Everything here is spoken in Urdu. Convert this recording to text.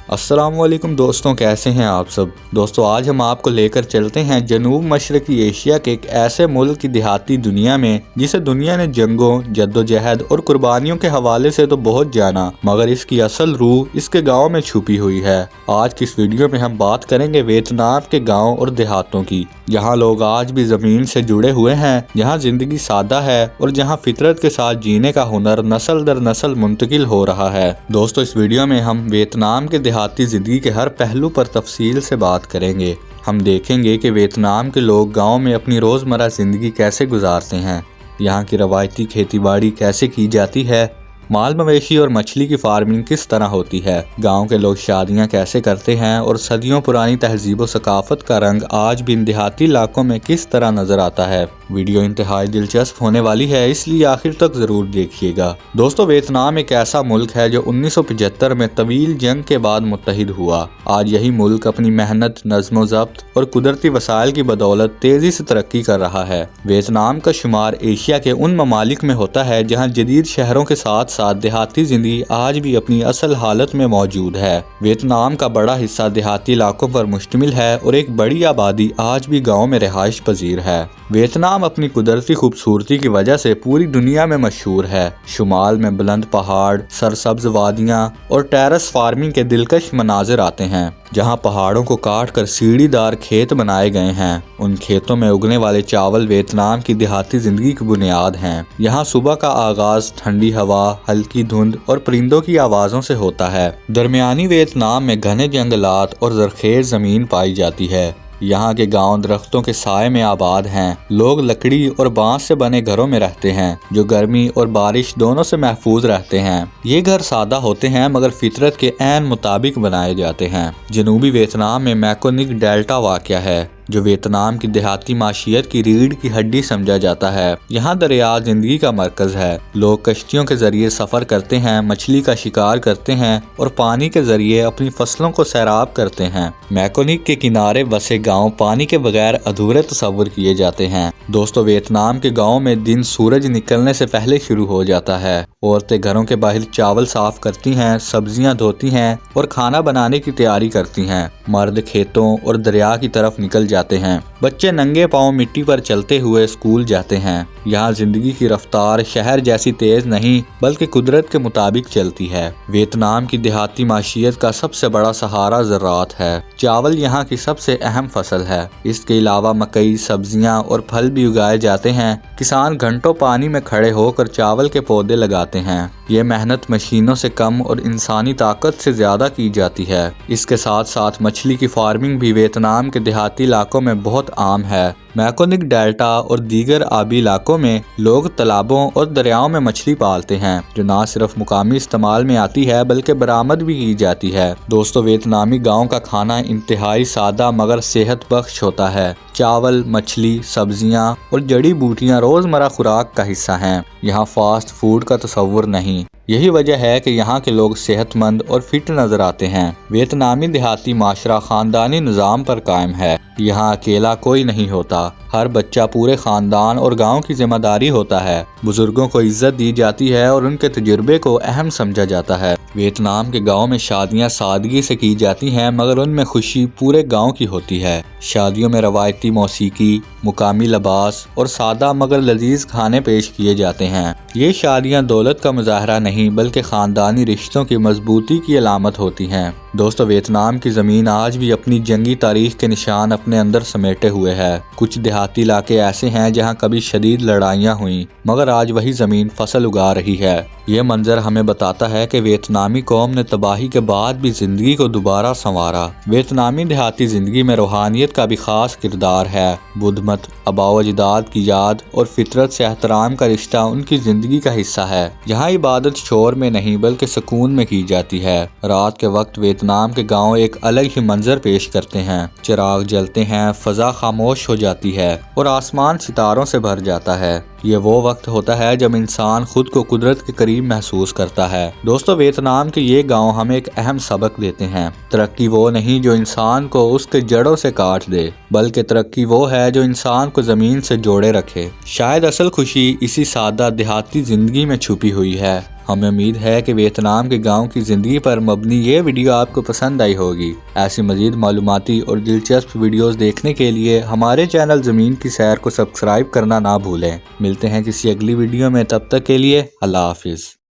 السلام علیکم دوستوں، کیسے ہیں آپ سب؟ دوستوں آج ہم آپ کو لے کر چلتے ہیں جنوب مشرقی ایشیا کے ایک ایسے ملک کی دیہاتی دنیا میں جسے دنیا نے جنگوں، جدوجہد اور قربانیوں کے حوالے سے تو بہت جانا، مگر اس کی اصل روح اس کے گاؤں میں چھپی ہوئی ہے۔ آج کی اس ویڈیو میں ہم بات کریں گے ویتنام کے گاؤں اور دیہاتوں کی، جہاں لوگ آج بھی زمین سے جڑے ہوئے ہیں، جہاں زندگی سادہ ہے اور جہاں فطرت کے ساتھ جینے کا ہنر نسل در نسل منتقل ہو رہا ہے۔ دوستوں اس ویڈیو میں ہم ویتنام کے دیہاتی زندگی کے ہر پہلو پر تفصیل سے بات کریں گے۔ ہم دیکھیں گے کہ ویتنام کے لوگ گاؤں میں اپنی روزمرہ زندگی کیسے گزارتے ہیں، یہاں کی روایتی کھیتی باڑی کیسے کی جاتی ہے، مال مویشی اور مچھلی کی فارمنگ کس طرح ہوتی ہے، گاؤں کے لوگ شادیاں کیسے کرتے ہیں، اور صدیوں پرانی تہذیب و ثقافت کا رنگ آج بھی ان دیہاتی علاقوں میں کس طرح نظر آتا ہے۔ ویڈیو انتہائی دلچسپ ہونے والی ہے، اس لیے آخر تک ضرور دیکھیے گا۔ دوستو ویتنام ایک ایسا ملک ہے جو 1975 میں طویل جنگ کے بعد متحد ہوا۔ آج یہی ملک اپنی محنت، نظم و ضبط اور قدرتی وسائل کی بدولت تیزی سے ترقی کر رہا ہے۔ ویتنام کا شمار ایشیا کے ان ممالک میں ہوتا ہے جہاں جدید شہروں کے ساتھ ساتھ دیہاتی زندگی آج بھی اپنی اصل حالت میں موجود ہے۔ ویتنام کا بڑا حصہ دیہاتی علاقوں پر مشتمل ہے اور ایک بڑی آبادی آج بھی گاؤں میں رہائش پذیر ہے۔ ویتنام اپنی قدرتی خوبصورتی کی وجہ سے پوری دنیا میں مشہور ہے۔ شمال میں بلند پہاڑ، سرسبز وادیاں اور ٹیرس فارمنگ کے دلکش مناظر آتے ہیں، جہاں پہاڑوں کو کاٹ کر سیڑھی دار کھیت بنائے گئے ہیں۔ ان کھیتوں میں اگنے والے چاول ویتنام کی دیہاتی زندگی کی بنیاد ہیں۔ یہاں صبح کا آغاز ٹھنڈی ہوا، ہلکی دھند اور پرندوں کی آوازوں سے ہوتا ہے۔ درمیانی ویتنام میں گھنے جنگلات اور زرخیز زمین پائی جاتی ہے۔ یہاں کے گاؤں درختوں کے سائے میں آباد ہیں۔ لوگ لکڑی اور بانس سے بنے گھروں میں رہتے ہیں جو گرمی اور بارش دونوں سے محفوظ رہتے ہیں۔ یہ گھر سادہ ہوتے ہیں مگر فطرت کے عین مطابق بنائے جاتے ہیں۔ جنوبی ویتنام میں میکونگ ڈیلٹا واقع ہے، جو ویتنام کی دیہاتی معیشت کی ریڑھ کی ہڈی سمجھا جاتا ہے۔ یہاں دریا زندگی کا مرکز ہے۔ لوگ کشتیوں کے ذریعے سفر کرتے ہیں، مچھلی کا شکار کرتے ہیں اور پانی کے ذریعے اپنی فصلوں کو سیراب کرتے ہیں۔ میکونگ کے کنارے بسے گاؤں پانی کے بغیر ادھورے تصور کیے جاتے ہیں۔ دوستو ویتنام کے گاؤں میں دن سورج نکلنے سے پہلے شروع ہو جاتا ہے۔ عورتیں گھروں کے باہر چاول صاف کرتی ہیں، سبزیاں دھوتی ہیں اور کھانا بنانے کی تیاری کرتی ہیں۔ مرد کھیتوں اور دریا کی طرف نکل جاتے ہیں۔ بچے ننگے پاؤں مٹی پر چلتے ہوئے اسکول جاتے ہیں۔ یہاں زندگی کی رفتار شہر جیسی تیز نہیں بلکہ قدرت کے مطابق چلتی ہے۔ ویتنام کی دیہاتی معیشت کا سب سے بڑا سہارا زراعت ہے۔ چاول یہاں کی سب سے اہم فصل ہے۔ اس کے علاوہ مکئی، سبزیاں اور پھل بھی اگائے جاتے ہیں۔ کسان گھنٹوں پانی میں کھڑے ہو کر چاول کے پودے لگاتے ہیں۔ یہ محنت مشینوں سے کم اور انسانی طاقت سے زیادہ کی جاتی ہے۔ اس کے ساتھ ساتھ مچھلی کی فارمنگ بھی ویتنام کے دیہاتی علاقوں میں بہت عام ہے۔ میکونگ ڈیلٹا اور دیگر آبی علاقوں میں لوگ تالابوں اور دریاؤں میں مچھلی پالتے ہیں، جو نہ صرف مقامی استعمال میں آتی ہے بلکہ برآمد بھی کی جاتی ہے۔ دوستو ویتنامی گاؤں کا کھانا انتہائی سادہ مگر صحت بخش ہوتا ہے۔ چاول، مچھلی، سبزیاں اور جڑی بوٹیاں روزمرہ خوراک کا حصہ ہیں۔ یہاں فاسٹ فوڈ کا تصور نہیں۔ یہی وجہ ہے کہ یہاں کے لوگ صحت مند اور فٹ نظر آتے ہیں۔ ویتنامی دیہاتی معاشرہ خاندانی نظام پر قائم ہے۔ یہاں اکیلا کوئی نہیں ہوتا، ہر بچہ پورے خاندان اور گاؤں کی ذمہ داری ہوتا ہے۔ بزرگوں کو عزت دی جاتی ہے اور ان کے تجربے کو اہم سمجھا جاتا ہے۔ ویتنام کے گاؤں میں شادیاں سادگی سے کی جاتی ہیں مگر ان میں خوشی پورے گاؤں کی ہوتی ہے۔ شادیوں میں روایتی موسیقی، مقامی لباس اور سادہ مگر لذیذ کھانے پیش کیے جاتے ہیں۔ یہ شادیاں دولت کا مظاہرہ نہیں بلکہ خاندانی رشتوں کی مضبوطی کی علامت ہوتی ہیں۔ دوستو ویتنام کی زمین آج بھی اپنی جنگی تاریخ کے نشان اپنے اندر سمیٹے ہوئے ہے۔ کچھ دیہاتی علاقے ایسے ہیں جہاں کبھی شدید لڑائیاں ہوئیں مگر آج وہی زمین فصل اگا رہی ہے۔ یہ منظر ہمیں بتاتا ہے کہ ویتنامی قوم نے تباہی کے بعد بھی زندگی کو دوبارہ سنوارا۔ ویتنامی دیہاتی زندگی میں روحانیت کا بھی خاص کردار ہے۔ بدھ مت، آباء و اجداد کی یاد اور فطرت سے احترام کا رشتہ ان کی زندگی کا حصہ ہے۔ یہاں عبادت شور میں نہیں بلکہ سکون میں کی جاتی ہے۔ رات کے وقت ویتنام کے گاؤں ایک الگ ہی منظر پیش کرتے ہیں۔ چراغ جلتے ہیں، فضا خاموش ہو جاتی ہے اور آسمان ستاروں سے بھر جاتا ہے۔ یہ وہ وقت ہوتا ہے جب انسان خود کو قدرت کے قریب محسوس کرتا ہے۔ دوستو ویتنام کے یہ گاؤں ہمیں ایک اہم سبق دیتے ہیں۔ ترقی وہ نہیں جو انسان کو اس کے جڑوں سے کاٹ دے بلکہ ترقی وہ ہے جو انسان کو زمین سے جوڑے رکھے۔ شاید اصل خوشی اسی سادہ دیہاتی زندگی میں چھپی ہوئی ہے۔ ہمیں امید ہے کہ ویتنام کے گاؤں کی زندگی پر مبنی یہ ویڈیو آپ کو پسند آئی ہوگی۔ ایسی مزید معلوماتی اور دلچسپ ویڈیوز دیکھنے کے لیے ہمارے چینل زمین کی سیر کو سبسکرائب کرنا نہ بھولیں۔ ملتے ہیں کسی اگلی ویڈیو میں، تب تک کے لیے اللہ حافظ۔